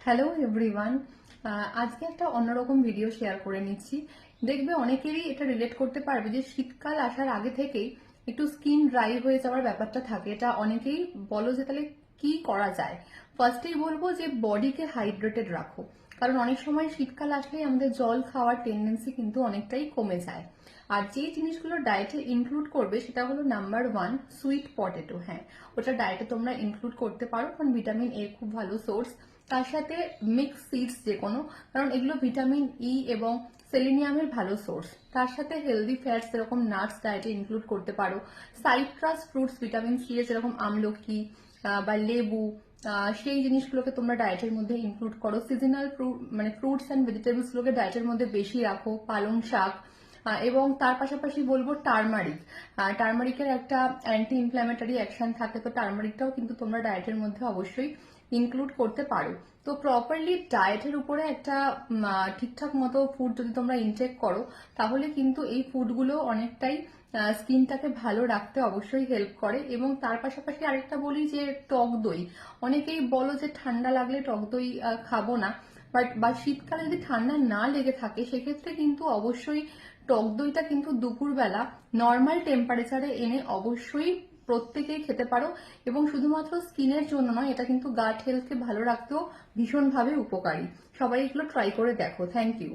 Hello everyone. আজকে একটা অন্যরকম ভিডিও শেয়ার করে নিচ্ছি। দেখবে অনেকেরই এটা রিলেট করতে পারবে যে শীতকাল আসার আগে থেকেই একটু স্কিন ড্রাই হয়ে যাওয়ার ব্যাপারটা থাকে। এটা অনেকেই বলো যে তাহলে কি করা যায়। ফার্স্টেই বলবো যে বডিকে হাইড্রেটেড রাখো, কারণ অনেক সময় শীতকাল আসলেই আমাদের জল খাওয়ার টেন্ডেন্সি কিন্তু অনেকটাই কমে যায়। আর যে জিনিসগুলো ডায়েটে ইনক্লুড করবে সেটা হলো নাম্বার ওয়ান, সুইট পটেটো। হ্যাঁ, ওটা ডায়েটে তোমরা ইনক্লুড করতে পারো, কারণ ভিটামিন এ খুব ভালো সোর্স। তার সাথে মিক্স সিডস যে কোনো, কারণ এগুলো ভিটামিন ই এবং সেলিনিয়ামের ভালো সোর্স। তার সাথে হেলদি ফ্যাটস যেরকম নাটস ডায়েটে ইনক্লুড করতে পারো। সাইট্রাস ফ্রুটস ভিটামিন সি এর যেরকম আমলকি বা লেবু, সেই জিনিসগুলোকে তোমরা ডায়েটের মধ্যে ইনক্লুড করো। সিজনাল ফ্রুট মানে ফ্রুটস অ্যান্ড ভেজিটেবলস গুলোকে ডায়েটের মধ্যে বেশি রাখো। পালং শাক, এবং তার পাশাপাশি বলবো টার্মারিক। টার্মারিকের একটা অ্যান্টি ইনফ্ল্যামেটরি অ্যাকশন থাকে, তো টার্মারিকটাও কিন্তু তোমরা ডায়েটের মধ্যে অবশ্যই ইনক্লুড করতে পারো। তো প্রপারলি ডায়েটের উপরে একটা ঠিকঠাক মতো ফুড যদি তোমরা ইনটেক করো, তাহলে কিন্তু এই ফুডগুলো অনেকটাই স্কিনটাকে ভালো রাখতে অবশ্যই হেল্প করে। এবং তার পাশাপাশি আরেকটা বলি যে টক দই। অনেকেই বলো যে ঠান্ডা লাগলে টক দই খাবো না, বা শীতকালে যদি ঠান্ডা না লেগে থাকে সেক্ষেত্রে কিন্তু অবশ্যই টক দইটা কিন্তু দুপুরবেলা নর্মাল টেম্পারেচারে এনে অবশ্যই প্রত্যেকেই খেতে পারো। এবং শুধুমাত্র স্কিনের জন্য নয়, এটা কিন্তু গাট হেলথকে ভালো রাখতেও ভীষণভাবে উপকারী। সবাই এগুলো ট্রাই করে দেখো। Thank you.